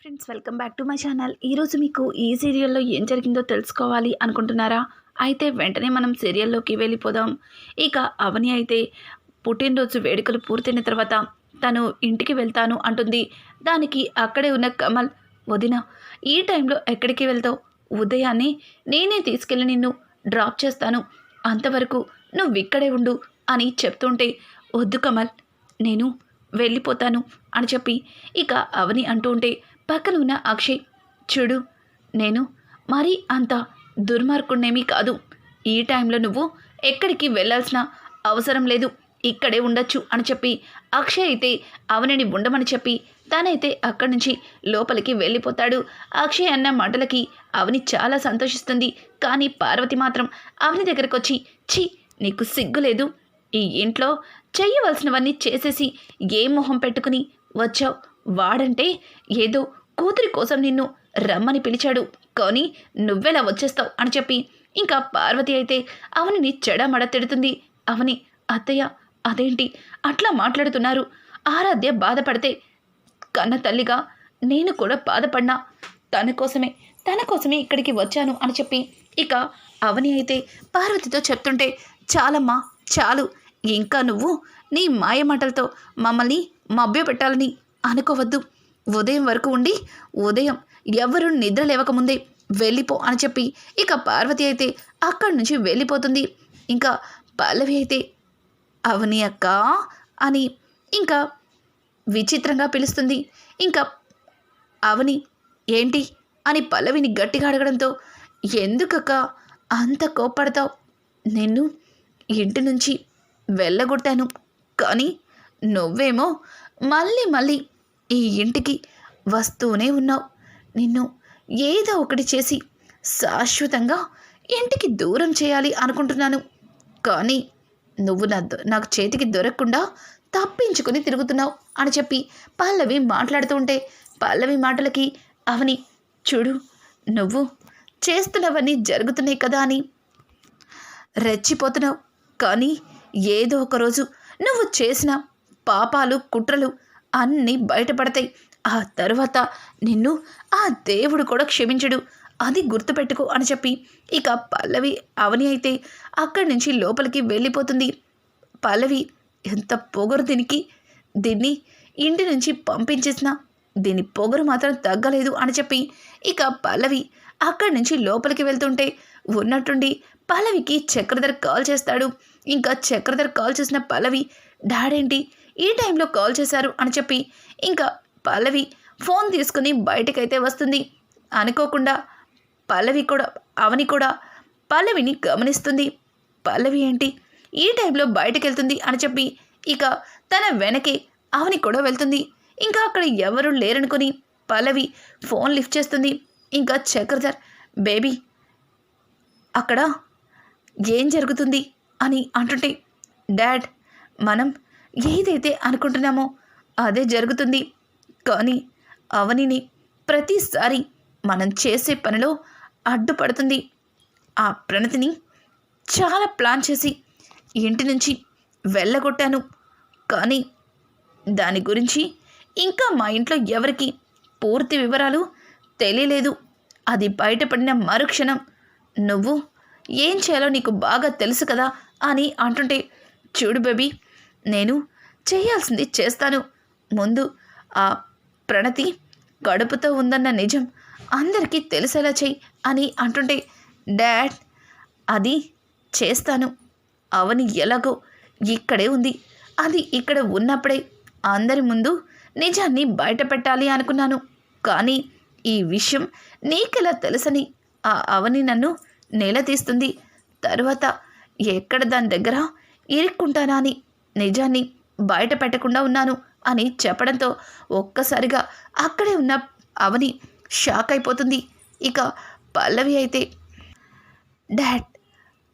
Friends, welcome back to my channel. ఈరోజు మీకు ఈ సీరియల్లో ఏం జరిగిందో తెలుసుకోవాలి అనుకుంటున్నారా? అయితే వెంటనే మనం సీరియల్లోకి వెళ్ళిపోదాం. ఇక అవని అయితే పుట్టినరోజు వేడుకలు పూర్తయిన తర్వాత తను ఇంటికి వెళ్తాను అంటుంది. దానికి అక్కడే ఉన్న కమల్, వదిన ఈ టైంలో ఎక్కడికి వెళ్తావు? ఉదయాన్నే నేనే తీసుకెళ్ళి నిన్ను డ్రాప్ చేస్తాను, అంతవరకు నువ్వు ఇక్కడే ఉండు అని చెప్తుంటే, వద్దు కమల్, నేను వెళ్ళిపోతాను అని చెప్పి ఇక అవని అంటూ ఉంటే పక్కన ఉన్న అక్షయ్, చూడు, నేను మరీ అంత దుర్మార్గుణ్ణేమీ కాదు. ఈ టైంలో నువ్వు ఎక్కడికి వెళ్ళాల్సిన అవసరం లేదు, ఇక్కడే ఉండొచ్చు అని చెప్పి అక్షయ్ అయితే అవనిని ఉండమని చెప్పి తనైతే అక్కడి నుంచి లోపలికి వెళ్ళిపోతాడు. అక్షయ్ అన్న మాటలకి అవని చాలా సంతోషిస్తుంది. కానీ పార్వతి మాత్రం అవని దగ్గరకు వచ్చి, ఛీ, నీకు సిగ్గులేదు? ఈ ఇంట్లో చెయ్యవలసినవన్నీ చేసేసి ఏ మొహం పెట్టుకుని వచ్చావు? వాడంటే ఏదో కూతురి కోసం నిన్ను రమ్మని పిలిచాడు, కానీ నువ్వెలా వచ్చేస్తావు అని చెప్పి ఇంకా పార్వతి అయితే అవనిని చెడమడ తిడుతుంది. అవని, అత్తయ్య, అదేంటి అట్లా మాట్లాడుతున్నారు? ఆరాధ్య బాధపడితే కన్న తల్లిగా నేను కూడా బాధపడినా తన కోసమే ఇక్కడికి వచ్చాను అని చెప్పి ఇక అవని అయితే పార్వతితో చెప్తుంటే, చాలమ్మా, చాలు, ఇంకా నువ్వు నీ మాయమాటలతో మమ్మల్ని మభ్యపెట్టాలని అనుకోవద్దు. ఉదయం వరకు ఉండి ఉదయం ఎవరు నిద్ర లేవకముందే వెళ్ళిపో అని చెప్పి ఇక పార్వతి అయితే అక్కడి నుంచి వెళ్ళిపోతుంది. ఇంకా పల్లవి అయితే, అవని అక్క అని ఇంకా విచిత్రంగా పిలుస్తుంది. ఇంకా అవని, ఏంటి అని పల్లవిని గట్టిగా అడగడంతో, ఎందుకక్క అంత కోప్పడతావు? నిన్ను ఇంటి నుంచి వెళ్ళగొట్టాను, కానీ నువ్వేమో మళ్ళీ మళ్ళీ ఈ ఇంటికి వస్తూనే ఉన్నావు. నిన్ను ఏదో ఒకటి చేసి శాశ్వతంగా ఇంటికి దూరం చేయాలి అనుకుంటున్నాను, కానీ నువ్వు నాకు చేతికి దొరకకుండా తప్పించుకుని తిరుగుతున్నావు అని చెప్పి పల్లవి మాట్లాడుతూ ఉంటే, పల్లవి మాటలకి అవని, చూడు, నువ్వు చేస్తున్నవన్నీ జరుగుతున్నాయి కదా అని రెచ్చిపోతున్నావు, కానీ ఏదో ఒకరోజు నువ్వు చేసిన పాపాలు, కుట్రలు అన్నీ బయటపడతాయి. ఆ తర్వాత నిన్ను ఆ దేవుడు కూడా క్షమించడు, అది గుర్తుపెట్టుకో అని చెప్పి ఇక పల్లవి అవని అయితే అక్కడి నుంచి లోపలికి వెళ్ళిపోతుంది. పల్లవి, ఎంత పొగరు దీన్ని ఇంటి నుంచి పంపించేసినా దీని పొగరు మాత్రం తగ్గలేదు అని చెప్పి ఇక పల్లవి అక్కడి నుంచి లోపలికి వెళ్తుంటే ఉన్నట్టుండి పల్లవికి చక్రధర్ కాల్ చేస్తాడు. ఇంకా చక్రధర్ కాల్ చేసిన పల్లవి, డాడేంటి ఈ టైంలో కాల్ చేశారు అని చెప్పి ఇంకా పల్లవి ఫోన్ తీసుకుని బయటకైతే వస్తుంది. అనుకోకుండా అవని కూడా పల్లవిని గమనిస్తుంది. పల్లవి ఏంటి ఈ టైంలో బయటకు వెళ్తుంది అని చెప్పి ఇక తన వెనకే అవని కూడా వెళ్తుంది. ఇంకా అక్కడ ఎవరు లేరనుకుని పల్లవి ఫోన్ లిఫ్ట్ చేస్తుంది. ఇంకా చక్రధర్, బేబీ, అక్కడ ఏం జరుగుతుంది అని అంటుంటే, డాడ్, మనం ఏదైతే అనుకుంటున్నామో అదే జరుగుతుంది, కానీ అవనిని ప్రతిసారి మనం చేసే పనిలో అడ్డుపడుతుంది. ఆ ప్రణతిని చాలా ప్లాన్ చేసి ఇంటి నుంచి వెళ్ళగొట్టాను, కానీ దాని గురించి ఇంకా మా ఇంట్లో ఎవరికి పూర్తి వివరాలు తెలియలేదు. అది బయటపడిన మరుక్షణం నువ్వు ఏం చేయాలో నీకు బాగా తెలుసు కదా అని అంటుంటే, చూడు బేబీ, నేను చేయాల్సింది చేస్తాను. ముందు ఆ ప్రణతి కడుపుతో ఉందన్న నిజం అందరికీ తెలిసేలా చెయ్యి అని అంటుంటే, డాడ్, అది చేస్తాను. అవని ఎలాగో ఇక్కడే ఉంది, అది ఇక్కడ ఉన్నప్పుడే అందరి ముందు నిజాన్ని బయట పెట్టాలి అనుకున్నాను, కానీ ఈ విషయం నీకెలా తెలుసని ఆ అవని నన్ను నిలదీస్తుంది. తరువాత ఎక్కడ దాని దగ్గర ఇరుక్కుంటానా అని నిజాన్ని బయట పెట్టకుండా ఉన్నాను అని చెప్పడంతో ఒక్కసారిగా అక్కడే ఉన్న అవని షాక్ అయిపోతుంది. ఇక పల్లవి అయితే, డాడ్,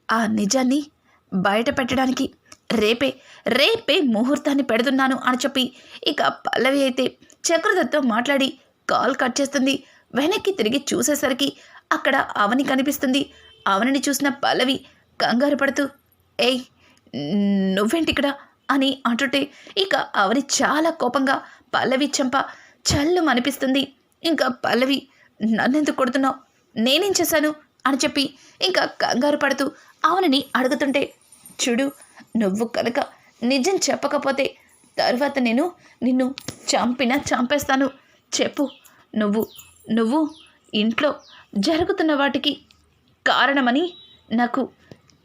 ఆ నిజాన్ని బయట పెట్టడానికి రేపే ముహూర్తాన్ని పెడుతున్నాను అని చెప్పి ఇక పల్లవి అయితే చక్రధర్తో మాట్లాడి కాల్ కట్ చేస్తుంది. వెనక్కి తిరిగి చూసేసరికి అక్కడ అవని కనిపిస్తుంది. అవనిని చూసిన పల్లవి కంగారు పడుతూ, ఏయ్, నువ్వేంటిక్కడ అని అంటుంటే ఇక అవని చాలా కోపంగా పల్లవి చెంప చల్లు అనిపిస్తుంది. ఇంకా పల్లవి, నన్నెందుకు కొడుతున్నావు, నేనేం చేశాను అని చెప్పి ఇంకా కంగారు పడుతూ అవనిని అడుగుతుంటే, చూడు, నువ్వు కనుక నిజం చెప్పకపోతే తర్వాత నేను నిన్ను చంపేస్తాను. చెప్పు, నువ్వు నువ్వు ఇంట్లో జరుగుతున్న వాటికి కారణమని నాకు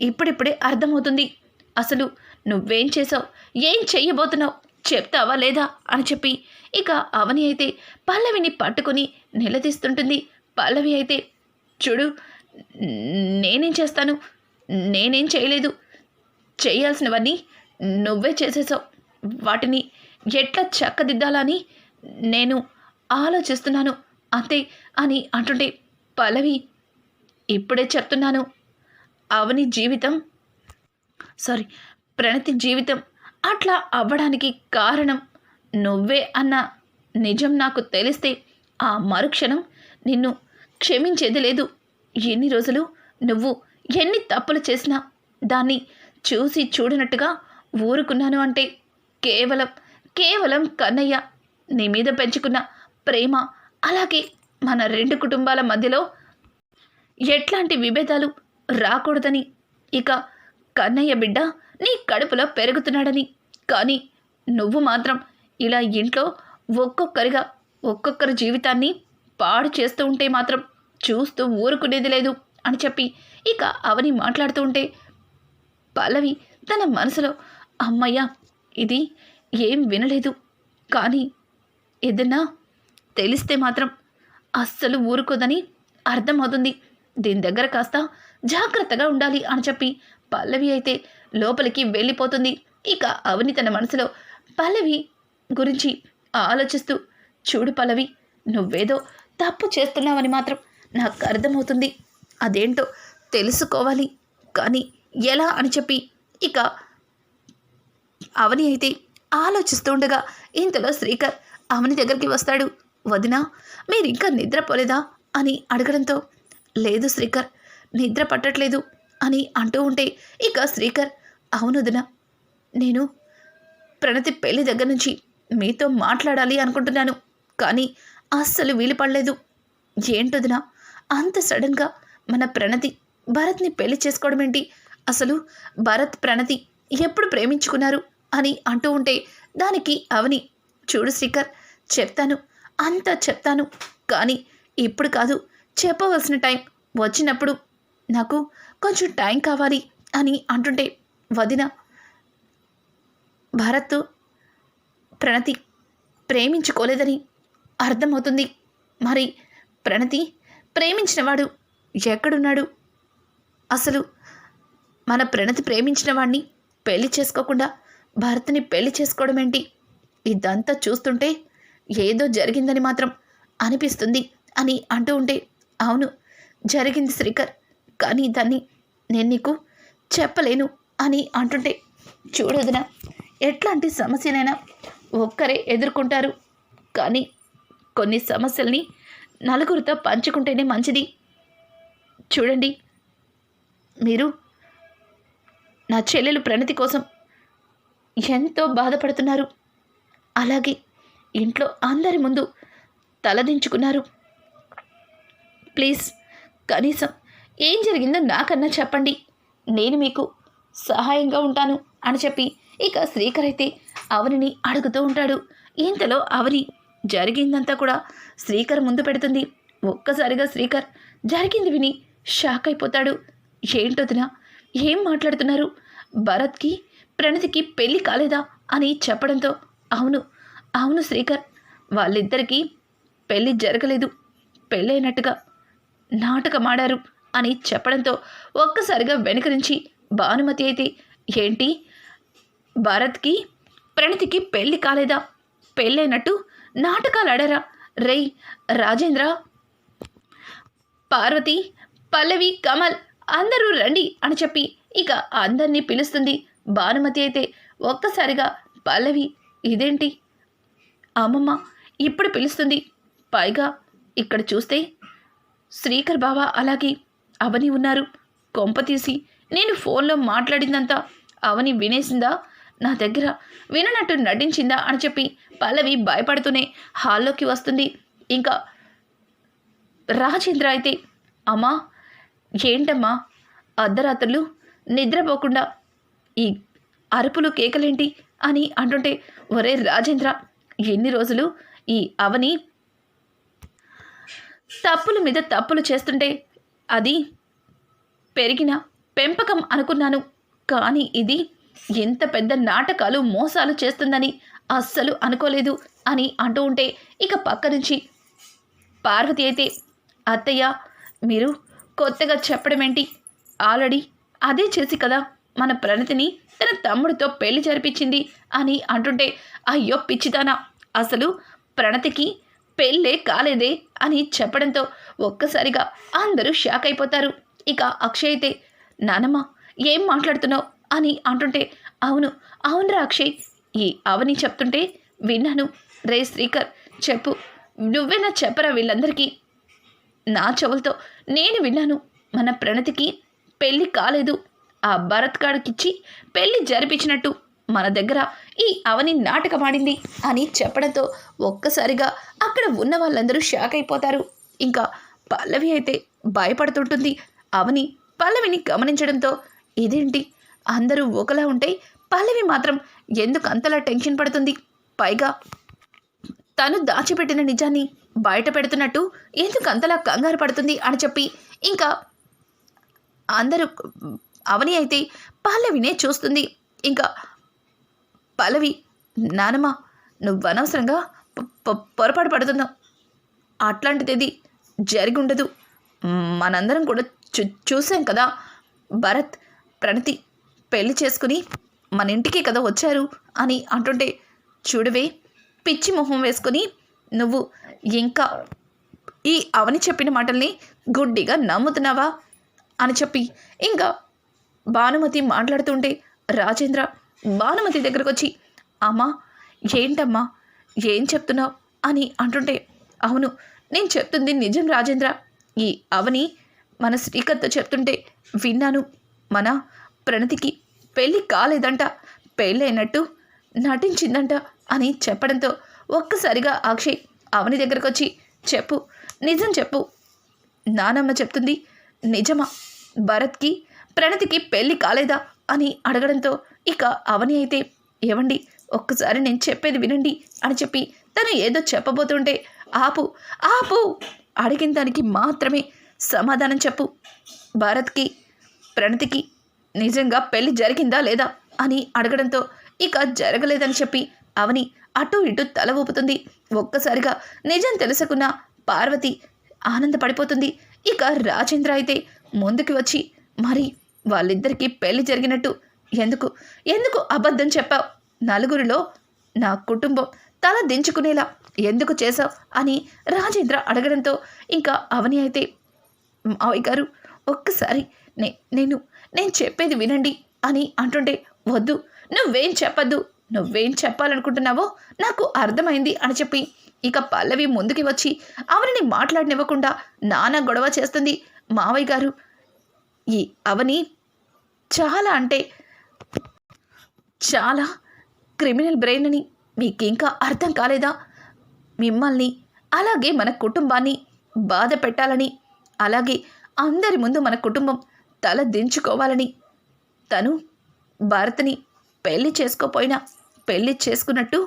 ఇప్పుడిప్పుడే అర్థమవుతుంది. అసలు నువ్వేం చేసావు, ఏం చెయ్యబోతున్నావు చెప్తావా లేదా అని చెప్పి ఇక అవని అయితే పల్లవిని పట్టుకుని నిలదీస్తుంటుంది. పల్లవి అయితే, చూడు, నేనేం చేస్తాను, నేనేం చేయలేదు, చేయాల్సినవన్నీ నువ్వే చేసేసావు. వాటిని ఎట్లా చక్కదిద్దాలని నేను ఆలోచిస్తున్నాను అంతే అని అంటుంటే, పల్లవి, ఇప్పుడే చెప్తున్నాను, అవని జీవితం ప్రణతి జీవితం అట్లా అవ్వడానికి కారణం నువ్వే అన్న నిజం నాకు తెలిస్తే ఆ మరుక్షణం నిన్ను క్షమించేది లేదు. ఎన్ని రోజులు నువ్వు ఎన్ని తప్పులు చేసినా దాన్ని చూసి చూడనట్టుగా ఊరుకున్నాను అంటే కేవలం కన్నయ్య నీ మీద పెంచుకున్న ప్రేమ, అలాగే మన 2 కుటుంబాల మధ్యలో ఎట్లాంటి విభేదాలు రాకూడదని, ఇక కన్నయ్య బిడ్డ నీ కడుపులో పెరుగుతున్నాడని. కానీ నువ్వు మాత్రం ఇలా ఇంట్లో ఒక్కొక్కరి జీవితాన్ని పాడు చేస్తూ ఉంటే మాత్రం చూస్తూ ఊరుకునేది లేదు అని చెప్పి ఇక అవని మాట్లాడుతూ ఉంటే, పల్లవి తన మనసులో, అమ్మయ్య, ఇది ఏం వినలేదు, కానీ ఏదన్నా తెలిస్తే మాత్రం అస్సలు ఊరుకోదని అర్థమవుతుంది. దీని దగ్గర కాస్త జాగ్రత్తగా ఉండాలి అని చెప్పి పల్లవి అయితే లోపలికి వెళ్ళిపోతుంది. ఇక అవని తన మనసులో పల్లవి గురించి ఆలోచిస్తూ, చూడు పల్లవి, నువ్వేదో తప్పు చేస్తున్నావని మాత్రం నాకు అర్థమవుతుంది. అదేంటో తెలుసుకోవాలి, కానీ ఎలా అని చెప్పి ఇక అవని అయితే ఆలోచిస్తూ ఉండగా ఇంతలో శ్రీకర్ అవని దగ్గరికి వస్తాడు. వదినా, మీరు ఇంకా నిద్రపోలేదా అని అడగడంతో, లేదు శ్రీకర్, నిద్ర పట్టట్లేదు అని అంటూ ఉంటే ఇక శ్రీకర్, అవును వదినా, నేను ప్రణతి పెళ్లి దగ్గర నుంచి మీతో మాట్లాడాలి అనుకుంటున్నాను, కానీ అస్సలు వీలు పడలేదు. ఏంటొదినా, అంత సడన్గా మన ప్రణతి భరత్ని పెళ్లి చేసుకోవడం ఏంటి? అసలు భరత్ ప్రణతి ఎప్పుడు ప్రేమించుకున్నారు అని అంటూ ఉంటే దానికి అవని, చూడు శ్రీకర్, చెప్తాను, అంతా చెప్తాను, కానీ ఇప్పుడు కాదు, చెప్పవలసిన టైం వచ్చినప్పుడు, నాకు కొంచెం టైం కావాలి అని అంటుంటే, వదిన, భరత్ ప్రణతి ప్రేమించుకోలేదని అర్థమవుతుంది. మరి ప్రణతి ప్రేమించినవాడు ఎక్కడున్నాడు? అసలు మన ప్రణతి ప్రేమించిన వాడిని పెళ్లి చేసుకోకుండా భరత్ని పెళ్లి చేసుకోవడం ఏంటి? ఇదంతా చూస్తుంటే ఏదో జరిగిందని మాత్రం అనిపిస్తుంది అని అంటూ ఉంటే, అవును జరిగింది శ్రీకర్, కానీ దాన్ని నేను నీకు చెప్పలేను అని అంటుంటే, చూడొదిన, ఎట్లాంటి సమస్యనైనా ఒక్కరే ఎదుర్కొంటారు, కానీ కొన్ని సమస్యల్ని నలుగురితో పంచుకుంటేనే మంచిది. చూడండి, మీరు నా చెల్లెలు ప్రణతి కోసం ఎంతో బాధపడుతున్నారు, అలాగే ఇంట్లో అందరి ముందు తలదించుకున్నారు. ప్లీజ్ కనీసం ఏం జరిగిందో నాకన్నా చెప్పండి, నేను మీకు సహాయంగా ఉంటాను అని చెప్పి ఇక శ్రీకర్ అయితే అవనిని అడుగుతూ ఉంటాడు. ఇంతలో అవని జరిగిందంతా కూడా శ్రీకర్ ముందు పెడుతుంది. ఒక్కసారిగా శ్రీకర్ జరిగింది విని షాక్ అయిపోతాడు. ఏంటొదినా, ఏం మాట్లాడుతున్నారు? భరత్కి ప్రణతికి పెళ్ళి కాలేదా అని చెప్పడంతో, అవును శ్రీకర్, వాళ్ళిద్దరికీ పెళ్ళి జరగలేదు, పెళ్ళైనట్టుగా నాటకమాడారు అని చెప్పడంతో ఒక్కసారిగా వెనుక నుంచి భానుమతి అయితే, ఏంటి, భరత్కి ప్రణతికి పెళ్ళి కాలేదా, పెళ్ళైనట్టు నాటకాలు ఆడారా? రేయ్ రాజేంద్ర, పార్వతి, పల్లవి, కమల్, అందరూ రండి అని చెప్పి ఇక అందరినీ పిలుస్తుంది. భానుమతి అయితే ఒక్కసారిగా, పల్లవి, ఇదేంటి అమ్మమ్మ ఇప్పుడు పిలుస్తుంది, పైగా ఇక్కడ చూస్తే శ్రీకర్ బావ అలాగే అవని ఉన్నారు, కొంపతీసి నేను ఫోన్లో మాట్లాడిందంతా అవని వినేసిందా, నా దగ్గర విననట్టు నటించిందా అని చెప్పి పల్లవి భయపడుతూనే హాల్లోకి వస్తుంది. ఇంకా రాజేంద్ర అయితే, అమ్మా ఏంటమ్మా అర్ధరాత్రులు నిద్రపోకుండా ఈ అరుపులు కేకలేంటి అని అంటుంటే, ఒరే రాజేంద్ర, ఎన్ని రోజులు ఈ అవని తప్పుల మీద తప్పులు చేస్తుంటే అది పెరిగిన పెంపకం అనుకున్నాను, కానీ ఇది ఎంత పెద్ద నాటకాలు మోసాలు చేస్తుందని అస్సలు అనుకోలేదు అని అంటూ ఉంటే, ఇక పక్క నుంచి పార్వతి అయితే, అత్తయ్య మీరు కొత్తగా చెప్పడం ఏంటి, ఆల్రెడీ అదే చేసి కదా మన ప్రణతిని తన తమ్ముడితో పెళ్లి జరిపించింది అని అంటుంటే, అయ్యో పిచ్చిదానా, అసలు ప్రణతికి పెళ్ళే కాలేదే అని చెప్పడంతో ఒక్కసారిగా అందరూ షాక్ అయిపోతారు. ఇక అక్షయ్ అయితే, నానమ్మ ఏం మాట్లాడుతున్నావు అని అంటుంటే, అవునురా అక్షయ్, ఈ అవని చెప్తుంటే విన్నాను. రే శ్రీకర్, చెప్పు, నువ్వేనా చెప్పరా వీళ్ళందరికీ? నా చెవులతో నేను విన్నాను, మన ప్రణతికి పెళ్ళి కాలేదు, ఆ భరత్ గాడికిచ్చి పెళ్లి జరిపించినట్టు మన దగ్గర ఈ అవని నాటకమాడింది అని చెప్పడంతో ఒక్కసారిగా అక్కడ ఉన్న వాళ్ళందరూ షాక్ అయిపోతారు. ఇంకా పల్లవి అయితే భయపడుతుంటుంది. అవని పల్లవిని గమనించడంతో, ఇదేంటి అందరూ ఒకలా ఉంటే పల్లవి మాత్రం ఎందుకు అంతలా టెన్షన్ పడుతుంది, పైగా తను దాచిపెట్టిన నిజాన్ని బయట పెడుతున్నట్టు ఎందుకు అంతలా కంగారు పడుతుంది అని చెప్పి ఇంకా అందరూ అవని అయితే పల్లవినే చూస్తుంది. ఇంకా పల్లవి, నానమ్మ నువ్వు అనవసరంగా పొరపాటు పడుతున్నావు, అట్లాంటిది జరిగి ఉండదు, మనందరం కూడా చూసాం కదా, భరత్ ప్రణతి పెళ్లి చేసుకుని మన ఇంటికే కదా వచ్చారు అని అంటుంటే, చూడవే పిచ్చి మొహం వేసుకొని నువ్వు ఇంకా ఈ అవని చెప్పిన మాటల్ని గుడ్డిగా నమ్ముతున్నావా అని చెప్పి ఇంకా భానుమతి మాట్లాడుతుంటే, రాజేంద్ర భానుమతి దగ్గరకు వచ్చి, అమ్మా ఏంటమ్మా ఏం చెప్తున్నావు అని అంటుంటే, అవును నేను చెప్తుంది నిజం రాజేంద్ర, ఈ అవని మన శ్రీకర్తో చెప్తుంటే విన్నాను, మన ప్రణతికి పెళ్ళి కాలేదంట, పెళ్ళైనట్టు నటించిందంట అని చెప్పడంతో ఒక్కసారిగా అక్షయ్ అవని దగ్గరకు వచ్చి, చెప్పు, నిజం చెప్పు, నానమ్మ చెప్తుంది నిజమా, భరత్కి ప్రణతికి పెళ్ళి కాలేదా అని అడగడంతో ఇక అవని అయితే, ఏవండి ఒక్కసారి నేను చెప్పేది వినండి అని చెప్పి తను ఏదో చెప్పబోతుంటే, ఆపు ఆపు, అడిగిన దానికి మాత్రమే సమాధానం చెప్పు, భరత్కి ప్రణతికి నిజంగా పెళ్ళి జరిగిందా లేదా అని అడగడంతో ఇక జరగలేదని చెప్పి అవని అటు ఇటు తల ఊపుతుంది. ఒక్కసారిగా నిజం తెలుసుకున్న పార్వతి ఆనందపడిపోతుంది. ఇక రాజేంద్ర అయితే ముందుకు వచ్చి, మరి వాళ్ళిద్దరికీ పెళ్లి జరిగినట్టు ఎందుకు ఎందుకు అబద్ధం చెప్పావు, నలుగురిలో నా కుటుంబం తల దించుకునేలా ఎందుకు చేశావు అని రాజేంద్ర అడగడంతో ఇంకా అవని అయితే, మావయ్య గారు ఒక్కసారి నేను చెప్పేది వినండి అని అంటుంటే, వద్దు నువ్వేం చెప్పద్దు, నువ్వేం చెప్పాలనుకుంటున్నావో నాకు అర్థమైంది అని చెప్పి ఇక పల్లవి ముందుకి వచ్చి అవనిని మాట్లాడనివ్వకుండా నానా గొడవ చేస్తుంది. మావయ్య గారు, ఈ అవని చాలా అంటే చాలా క్రిమినల్ బ్రెయిన్ అని మీకు ఇంకా అర్థం కాలేదా, మిమ్మల్ని అలాగే మన కుటుంబాన్ని బాధ పెట్టాలని, అలాగే అందరి ముందు మన కుటుంబం తల దించుకోవాలని తను భరత్ని పెళ్లి చేసుకోపోయినా పెళ్లి చేసుకున్నట్టు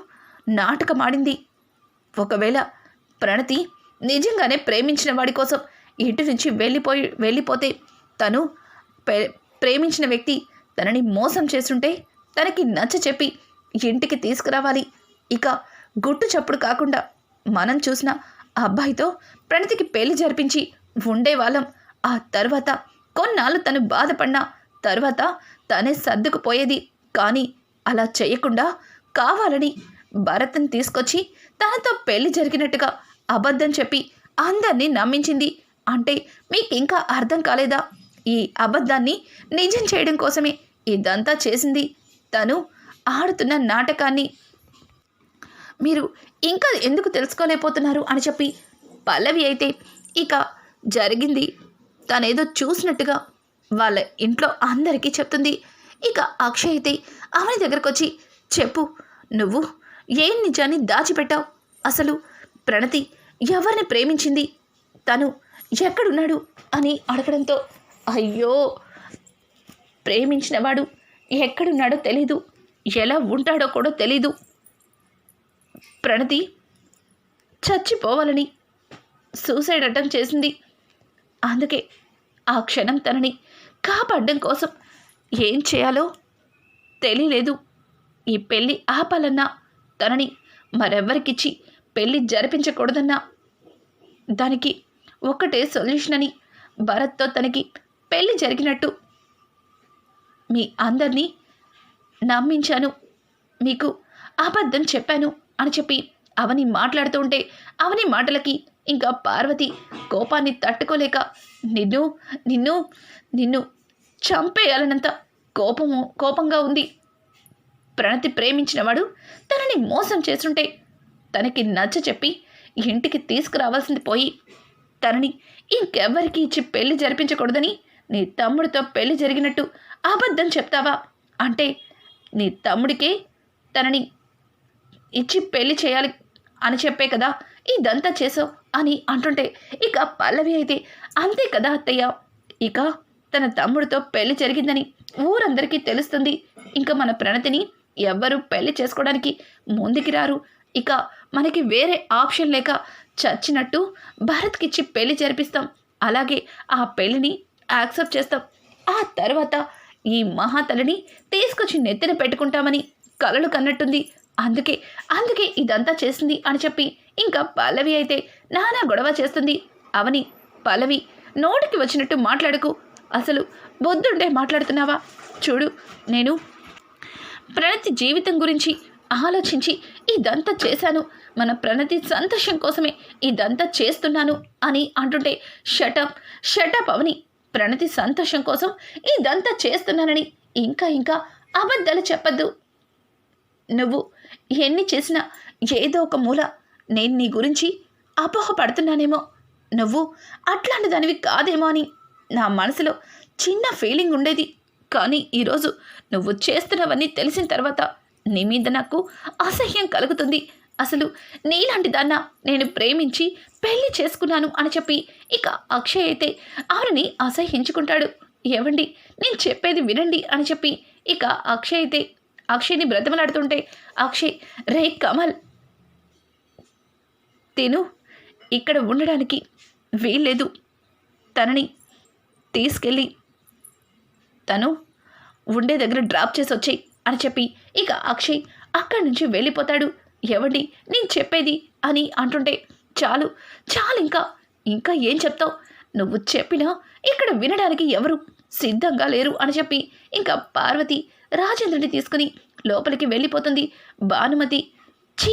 నాటకమాడింది. ఒకవేళ ప్రణతి నిజంగానే ప్రేమించిన వాడి కోసం ఇంటి నుంచి వెళ్ళిపోతే తను ప్రేమించిన వ్యక్తి తనని మోసం చేస్తుంటే తనకి నచ్చ చెప్పి ఇంటికి తీసుకురావాలి. ఇక గుట్టు చప్పుడు కాకుండా మనం చూసిన అబ్బాయితో ప్రణతికి పెళ్లి జరిపించి ఉండేవాళ్ళం. ఆ తర్వాత కొన్నాళ్ళు తను బాధపడిన తర్వాత తనే సర్దుకుపోయేది. కానీ అలా చేయకుండా కావాలని భరత్ని తీసుకొచ్చి తనతో పెళ్లి జరిగినట్టుగా అబద్ధం చెప్పి అందరినీ నమ్మించింది. అంటే మీకు ఇంకా అర్థం కాలేదా, ఈ అబద్ధాన్ని నిజం చేయడం కోసమే ఇదంతా చేసింది. తను ఆడుతున్న నాటకాన్ని మీరు ఇంకా ఎందుకు తెలుసుకోలేకపోతున్నారు అని చెప్పి పల్లవి అయితే ఇక జరిగింది తనేదో చూసినట్టుగా వాళ్ళ ఇంట్లో అందరికీ చెప్తుంది. ఇక అక్షయ్ అయితే ఆమె దగ్గరకు వచ్చి, చెప్పు, నువ్వు ఏం నిజాన్ని దాచిపెట్టావు, అసలు ప్రణతి ఎవరిని ప్రేమించింది, తను ఎక్కడున్నాడు అని అడగడంతో, అయ్యో, ప్రేమించినవాడు ఎక్కడున్నాడో తెలీదు, ఎలా ఉంటాడో కూడా తెలీదు. ప్రణతి చచ్చిపోవాలని సూసైడ్ అటెంప్ట్ చేసింది. అందుకే ఆ క్షణం తనని కాపాడడం కోసం ఏం చేయాలో తెలియలేదు. ఈ పెళ్ళి ఆపాలన్నా, తనని మరెవ్వరికిచ్చి పెళ్ళి జరిపించకూడదన్నా దానికి ఒక్కటే సొల్యూషన్ అని భరత్తో తనకి పెళ్ళి జరిగినట్టు మీ అందరినీ నమ్మించాను, మీకు అబద్ధం చెప్పాను అని చెప్పి అవని మాట్లాడుతూ ఉంటే, అవని మాటలకి ఇంకా పార్వతి కోపాన్ని తట్టుకోలేక నిన్ను నిన్ను నిన్ను చంపేయాలనంత కోపంగా ఉంది. ప్రణతి ప్రేమించినవాడు తనని మోసం చేస్తుంటే తనకి నచ్చ చెప్పి ఇంటికి తీసుకురావాల్సింది పోయి, తనని ఇంకెవ్వరికి ఇచ్చి పెళ్లి జరిపించకూడదని నీ తమ్ముడితో పెళ్లి జరిగినట్టు అబద్ధం చెప్తావా? అంటే నీ తమ్ముడికే తనని ఇచ్చి పెళ్లి చేయాలి అని చెప్పే కదా ఇదంతా చేసావు అని అంటుంటే, ఇక పల్లవి అయితే, అంతే కదా అత్తయ్య, ఇక తన తమ్ముడితో పెళ్లి జరిగిందని ఊరందరికీ తెలుస్తుంది. ఇంకా మన ప్రణతిని ఎవ్వరూ పెళ్లి చేసుకోవడానికి ముందుకి రారు. ఇక మనకి వేరే ఆప్షన్ లేక చచ్చినట్టు భరత్కిచ్చి పెళ్లి జరిపిస్తాం. అలాగే ఆ పెళ్లిని యాక్సెప్ట్ చేస్తాం. ఆ తర్వాత ఈ మహాతల్లిని తీసుకొచ్చి నెత్తిన పెట్టుకుంటామని కలలు కన్నట్టుంది. అందుకే ఇదంతా చేసింది అని చెప్పి ఇంకా పల్లవి అయితే నానా గొడవ చేస్తుంది. అవని, పల్లవి, నోటికి వచ్చినట్టు మాట్లాడకు, అసలు బొద్దుండే మాట్లాడుతున్నావా? చూడు, నేను ప్రణతి జీవితం గురించి ఆలోచించి ఇదంతా చేశాను, మన ప్రణతి సంతోషం కోసమే ఇదంతా చేస్తున్నాను అని అంటుంటే, షటప్ అవని, ప్రణతి సంతోషం కోసం ఇదంతా చేస్తున్నానని ఇంకా అబద్ధాలు చెప్పద్దు. నువ్వు ఎన్ని చేసినా ఏదో ఒక మూల నేను నీ గురించి అపోహపడుతున్నానేమో, నువ్వు అట్లాంటి దానివి కాదేమో అని నా మనసులో చిన్న ఫీలింగ్ ఉండేది. కానీ ఈరోజు నువ్వు చేస్తున్నవన్నీ తెలిసిన తర్వాత నీ మీద నాకు అసహ్యం కలుగుతుంది. అసలు నీలాంటి దాన్న నేను ప్రేమించి పెళ్లి చేసుకున్నాను అని చెప్పి ఇక అక్షయ్ అయితే ఆవిడని అసహ్యించుకుంటాడు. ఏవండి, నేను చెప్పేది వినండి అని చెప్పి ఇక అక్షయ్ అయితే అక్షయ్ని బ్రతిమలాడుతుంటే, అక్షయ్, రే కమల్, తిను ఇక్కడ ఉండడానికి వీల్లేదు, తనని తీసుకెళ్ళి తను ఉండే దగ్గర డ్రాప్ చేసి వచ్చేయి అని చెప్పి ఇక అక్షయ్ అక్కడి నుంచి వెళ్ళిపోతాడు. ఏవండి, నేను చెప్పేది అని అంటుంటే, చాలు ఇంకా ఏం చెప్తావు? నువ్వు చెప్పినా ఇక్కడ వినడానికి ఎవరు సిద్ధంగా లేరు అని చెప్పి ఇంకా పార్వతి రాజేంద్రుని తీసుకుని లోపలికి వెళ్ళిపోతుంది. భానుమతి, ఛీ,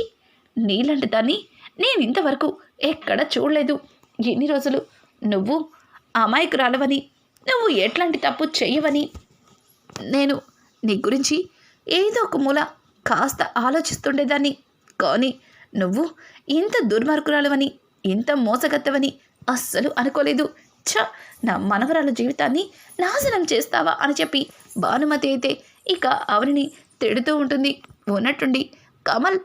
నీలాంటి దాన్ని నేను ఇంతవరకు ఎక్కడ చూడలేదు. ఎన్ని రోజులు నువ్వు అమాయకురాలవని, నువ్వు ఎట్లాంటి తప్పు చెయ్యవని నేను నీ గురించి ఏదో ఒక మూల కాస్త ఆలోచిస్తుండేదాన్ని. కానీ నువ్వు ఇంత దుర్మార్గురాలవని, ఇంత మోసగత్తవని అస్సలు అనుకోలేదు. నా మనవరాల జీవితాన్ని నాశనం చేస్తావా అని చెప్పి భానుమతి అయితే ఇక అవనిని తిడుతూ ఉంటుంది. ఉన్నట్టుండి కమల్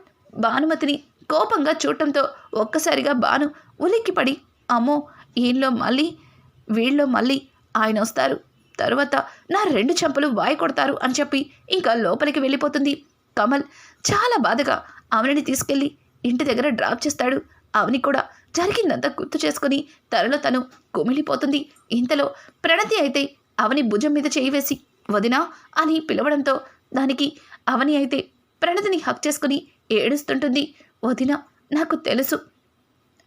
భానుమతిని కోపంగా చూడటంతో ఒక్కసారిగా భాను ఉలిక్కిపడి, అమ్మో, వీళ్ళలో మళ్ళీ ఆయన వస్తారు, తరువాత నా 2 చెంపలు వాయి కొడతారు అని చెప్పి ఇంకా లోపలికి వెళ్ళిపోతుంది. కమల్ చాలా బాధగా అవనిని తీసుకెళ్ళి ఇంటి దగ్గర డ్రాప్ చేస్తాడు. అవని కూడా జరిగిందంతా గుర్తు చేసుకుని తనలో తను కుమిలిపోతుంది. ఇంతలో ప్రణతి అయితే అవని భుజం మీద చేయి వేసి వదినా అని పిలవడంతో దానికి అవని అయితే ప్రణతిని హక్ చేసుకుని ఏడుస్తుంటుంది. వదినా, నాకు తెలుసు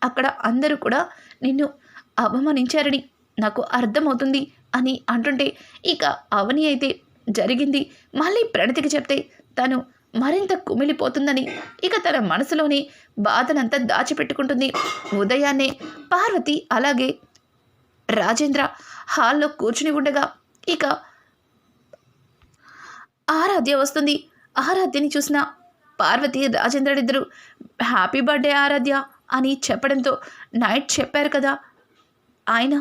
అక్కడ అందరూ కూడా నిన్ను అవమానించారని నాకు అర్థమవుతుంది అని అంటుంటే ఇక అవని అయితే జరిగింది మళ్ళీ ప్రణతికి చెప్తే తను మరింత కుమిలిపోతుందని ఇక తన మనసులోనే బాధనంతా దాచిపెట్టుకుంటుంది. ఉదయాన్నే పార్వతి అలాగే రాజేంద్ర హాల్లో కూర్చుని ఉండగా ఇక ఆరాధ్య వస్తుంది. ఆరాధ్యని చూసిన పార్వతి రాజేంద్రుడిద్దరూ హ్యాపీ బర్త్డే ఆరాధ్య అని చెప్పడంతో నైట్ చెప్పారు కదా ఆయన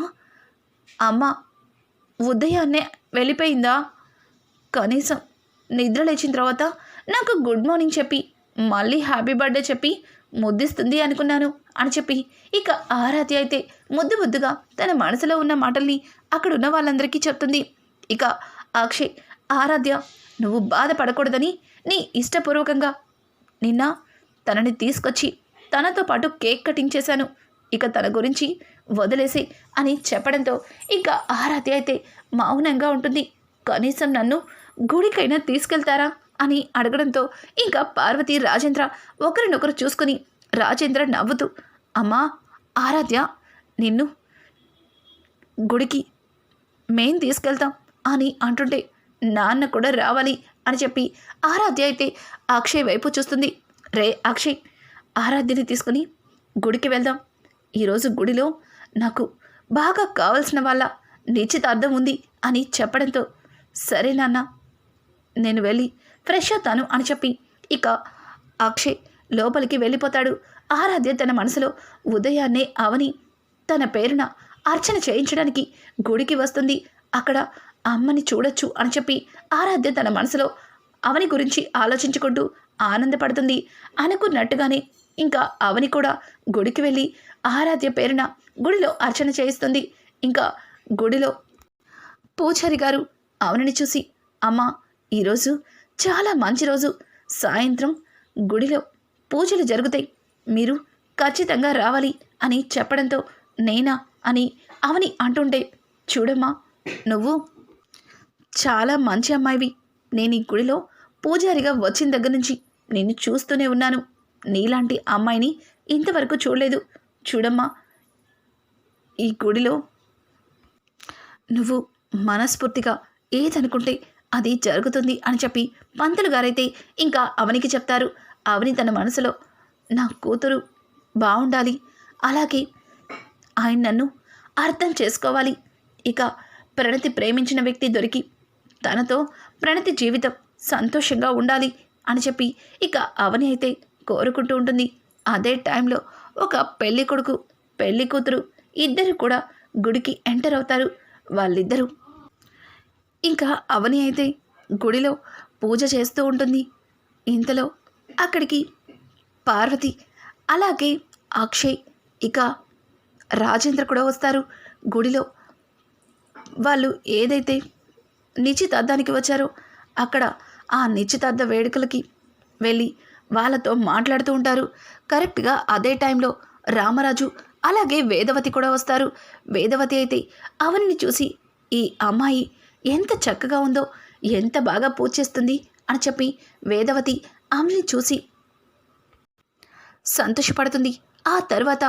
అమ్మ ఉదయాన్నే వెళ్ళిపోయిందా? కనీసం నిద్ర లేచిన తర్వాత నాకు గుడ్ మార్నింగ్ చెప్పి మళ్ళీ హ్యాపీ బర్త్డే చెప్పి ముద్దిస్తుంది అనుకున్నాను అని చెప్పి ఇక ఆరాధ్య అయితే ముద్దు ముద్దుగా తన మనసులో ఉన్న మాటల్ని అక్కడున్న వాళ్ళందరికీ చెప్తుంది. ఇక అక్షయ్, ఆరాధ్య నువ్వు బాధపడకూడదని నీ ఇష్టపూర్వకంగా నిన్న తనని తీసుకొచ్చి తనతో పాటు కేక్ కటింగ్ చేశాను, ఇక తన గురించి వదిలేసి అని చెప్పడంతో ఇక ఆరాధ్య అయితే మౌనంగా ఉంటుంది. కనీసం నన్ను గుడికైనా తీసుకెళ్తారా అని అడగడంతో ఇంకా పార్వతి రాజేంద్ర ఒకరినొకరు చూసుకుని రాజేంద్ర నవ్వుతూ, అమ్మా ఆరాధ్య, నిన్ను గుడికి మేం తీసుకెళ్తాం అని అంటుంటే నాన్న కూడా రావాలి అని చెప్పి ఆరాధ్య అయితే అక్షయ్ వైపు చూస్తుంది. రే అక్షయ్, ఆరాధ్యని తీసుకుని గుడికి వెళ్దాం. ఈరోజు గుడిలో నాకు బాగా కావలసిన వాళ్ళ నిశ్చితార్థం ఉంది అని చెప్పడంతో సరే నాన్న, నేను వెళ్ళి ఫ్రెష్ అవుతాను అని చెప్పి ఇక అక్షయ్ లోపలికి వెళ్ళిపోతాడు. ఆరాధ్య తన మనసులో ఉదయాన్నే అవని తన పేరున అర్చన చేయించడానికి గుడికి వస్తుంది, అక్కడ అమ్మని చూడొచ్చు అని చెప్పి ఆరాధ్య తన మనసులో అవని గురించి ఆలోచించుకుంటూ ఆనందపడుతుంది. అనుకున్నట్టుగానే ఇంకా అవని కూడా గుడికి వెళ్ళి ఆరాధ్య పేరున గుడిలో అర్చన చేయిస్తుంది. ఇంకా గుడిలో పూజారి గారు అవనిని చూసి, అమ్మ ఈరోజు చాలా మంచి రోజు, సాయంత్రం గుడిలో పూజలు జరుగుతాయి, మీరు ఖచ్చితంగా రావాలి అని చెప్పడంతో నేనా అని అవని అంటుంటే, చూడమ్మా నువ్వు చాలా మంచి అమ్మాయివి, నేను ఈ గుడిలో పూజారిగా వచ్చిన దగ్గర నుంచి నిన్ను చూస్తూనే ఉన్నాను, నీలాంటి అమ్మాయిని ఇంతవరకు చూడలేదు. చూడమ్మా ఈ గుడిలో నువ్వు మనస్ఫూర్తిగా ఏదనుకుంటే అది జరుగుతుంది అని చెప్పి పంతులు గారైతే ఇంకా అవనికి చెప్తారు. అవని తన మనసులో నా కూతురు బాగుండాలి, అలాగే ఆయన నన్ను అర్థం చేసుకోవాలి, ఇక ప్రణతి ప్రేమించిన వ్యక్తి దొరికి తనతో ప్రణతి జీవితం సంతోషంగా ఉండాలి అని చెప్పి ఇక అవని అయితే కోరుకుంటూ ఉంటుంది. అదే టైంలో ఒక పెళ్లి కొడుకు పెళ్లి కూతురు ఇద్దరు కూడా గుడికి ఎంటర్ అవుతారు. వాళ్ళిద్దరూ ఇంకా అవని అయితే గుడిలో పూజ చేస్తూ ఉంటుంది. ఇంతలో అక్కడికి పార్వతి అలాగే అక్షయ్ ఇక రాజేంద్ర కూడా వస్తారు. గుడిలో వాళ్ళు ఏదైతే నిశ్చితార్థానికి వచ్చారో అక్కడ ఆ నిశ్చితార్థ వేడుకలకి వెళ్ళి వాళ్ళతో మాట్లాడుతూ ఉంటారు. కరెక్ట్గా అదే టైంలో రామరాజు అలాగే వేదవతి కూడా వస్తారు. వేదవతి అయితే అవనిని చూసి, ఈ అమ్మాయి ఎంత చక్కగా ఉందో, ఎంత బాగా పూజ చేస్తుంది అని చెప్పి వేదవతి ఆమెని చూసి సంతోషపడుతుంది. ఆ తర్వాత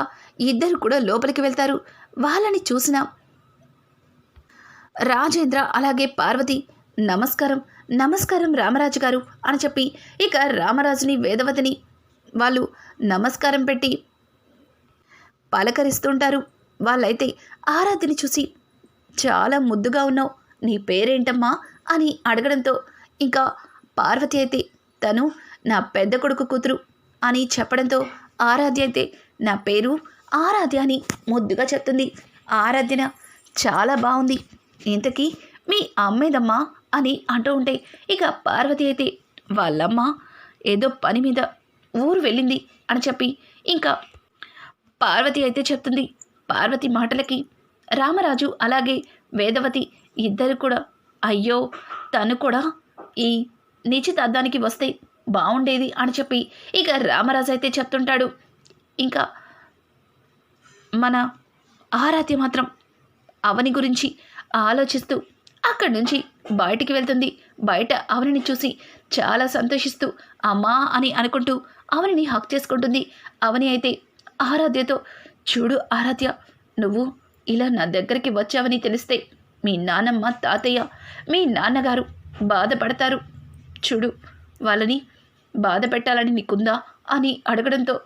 ఇద్దరు కూడా లోపలికి వెళ్తారు. వాళ్ళని చూసిన రాజేంద్ర అలాగే పార్వతి, నమస్కారం నమస్కారం రామరాజు గారు అని చెప్పి ఇక రామరాజుని వేదవతిని వాళ్ళు నమస్కారం పెట్టి పలకరిస్తుంటారు. వాళ్ళైతే ఆరాధ్యని చూసి, చాలా ముద్దుగా ఉన్నావు, నీ పేరేంటమ్మా అని అడగడంతో ఇంకా పార్వతి అయితే తను నా పెద్ద కొడుకు కూతురు అని చెప్పడంతో ఆరాధ్య అయితే నా పేరు ఆరాధ్య అని ముద్దుగా చెప్తుంది. ఆరాధ్యన చాలా బాగుంది, ఇంతకీ మీ అమ్మేదమ్మా అని అంటూ ఉంటే ఇక పార్వతి అయితే వాళ్ళమ్మ ఏదో పని మీద ఊరు వెళ్ళింది అని చెప్పి ఇంకా పార్వతి అయితే చెప్తుంది. పార్వతి మాటలకి రామరాజు అలాగే వేదవతి ఇద్దరు కూడా, అయ్యో తను కూడా ఈ నిశ్చితార్థానికి వస్తే బాగుండేది అని చెప్పి ఇక రామరాజు అయితే చెప్తుంటాడు. ఇంకా మన ఆరాధ్య మాత్రం అవని గురించి ఆలోచిస్తూ అక్కడి నుంచి బయటికి వెళ్తుంది. బయట అవనిని చూసి చాలా సంతోషిస్తూ అమ్మా అని అనుకుంటూ అవనిని హక్ చేసుకుంటుంది. అవని అయితే ఆరాధ్యతో, చూడు ఆరాధ్య, నువ్వు ఇలా నా దగ్గరికి వచ్చావని తెలిస్తే మీ నాన్నమ్మ తాతయ్య మీ నాన్నగారు బాధపడతారు, చూడు వాళ్ళని బాధ పెట్టాలని నీకుందా అని అడగడంతో,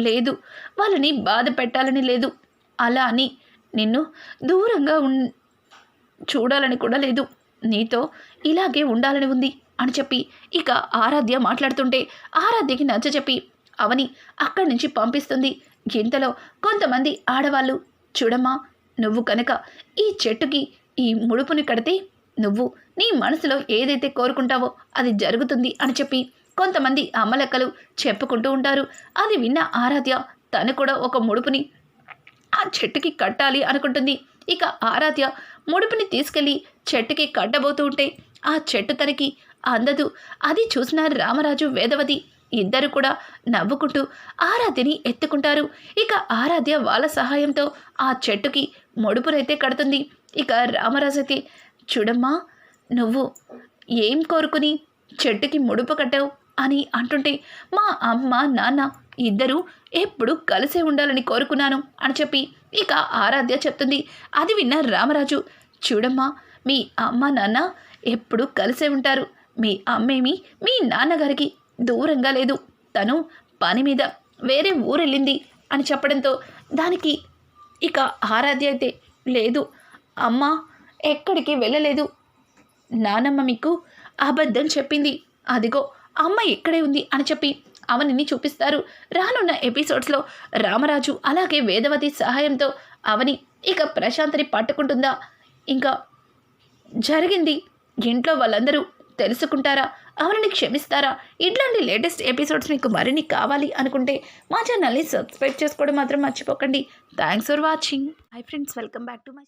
లేదు వాళ్ళని బాధ పెట్టాలని లేదు, అలా అని నిన్ను దూరంగా చూడాలని కూడా లేదు, నీతో ఇలాగే ఉండాలని ఉంది అని చెప్పి ఇక ఆరాధ్య మాట్లాడుతుంటే ఆరాధ్యకి నచ్చచెప్పి అవని అక్కడి నుంచి పంపిస్తుంది. ఇంతలో కొంతమంది ఆడవాళ్ళు, చూడమ్మా నువ్వు కనుక ఈ చెట్టుకి ఈ ముడుపుని కడితే నువ్వు నీ మనసులో ఏదైతే కోరుకుంటావో అది జరుగుతుంది అని చెప్పి కొంతమంది అమ్మలెక్కలు చెప్పుకుంటూ ఉంటారు. అది విన్న ఆరాధ్య తను కూడా ఒక ముడుపుని ఆ చెట్టుకి కట్టాలి అనుకుంటుంది. ఇక ఆరాధ్య ముడుపుని తీసుకెళ్లి చెట్టుకి కట్టబోతూ ఉంటే ఆ చెట్టు తనకి అందదు. అది చూసిన రామరాజు, వేదవతి ఇద్దరు కూడా నవ్వుకుంటూ ఆరాధ్యని ఎత్తుకుంటారు. ఇక ఆరాధ్య వాళ్ళ సహాయంతో ఆ చెట్టుకి ముడుపునైతే కడుతుంది. ఇక రామరాజు అయితే, చూడమ్మా, నువ్వు ఏం కోరుకుని చెట్టుకి ముడుపు కట్టావు అని అంటుంటే, మా అమ్మ నాన్న ఇద్దరూ ఎప్పుడు కలిసే ఉండాలని కోరుకున్నాను అని చెప్పి ఇక ఆరాధ్య చెప్తుంది. అది విన్న రామరాజు, చూడమ్మా, మీ అమ్మ నాన్న ఎప్పుడు కలిసే ఉంటారు. మీ అమ్మేమి మీ నాన్నగారికి దూరంగా లేదు. తను పని మీద వేరే ఊరెళ్ళింది అని చెప్పడంతో దానికి ఇక ఆరాధ్య అయితే, లేదు అమ్మ ఎక్కడికి వెళ్ళలేదు. నానమ్మ మీకు అబద్ధం చెప్పింది. అదిగో అమ్మ ఇక్కడే ఉంది అని చెప్పి అవనిని చూపిస్తారు. రానున్న ఎపిసోడ్స్లో రామరాజు అలాగే వేదవతి సహాయంతో అవని ఇక ప్రశాంత్ని పట్టుకుంటుందా, ఇంకా జరిగింది ఇంట్లో వాళ్ళందరూ తెలుసుకుంటారా, అవనిని క్షమిస్తారా? ఇట్లాంటి లేటెస్ట్ ఎపిసోడ్స్ మీకు మరిన్ని కావాలి అనుకుంటే మా ఛానల్ని సబ్స్క్రైబ్ చేసుకోవడం మాత్రం మర్చిపోకండి. Thanks for watching. Hi friends, welcome back to my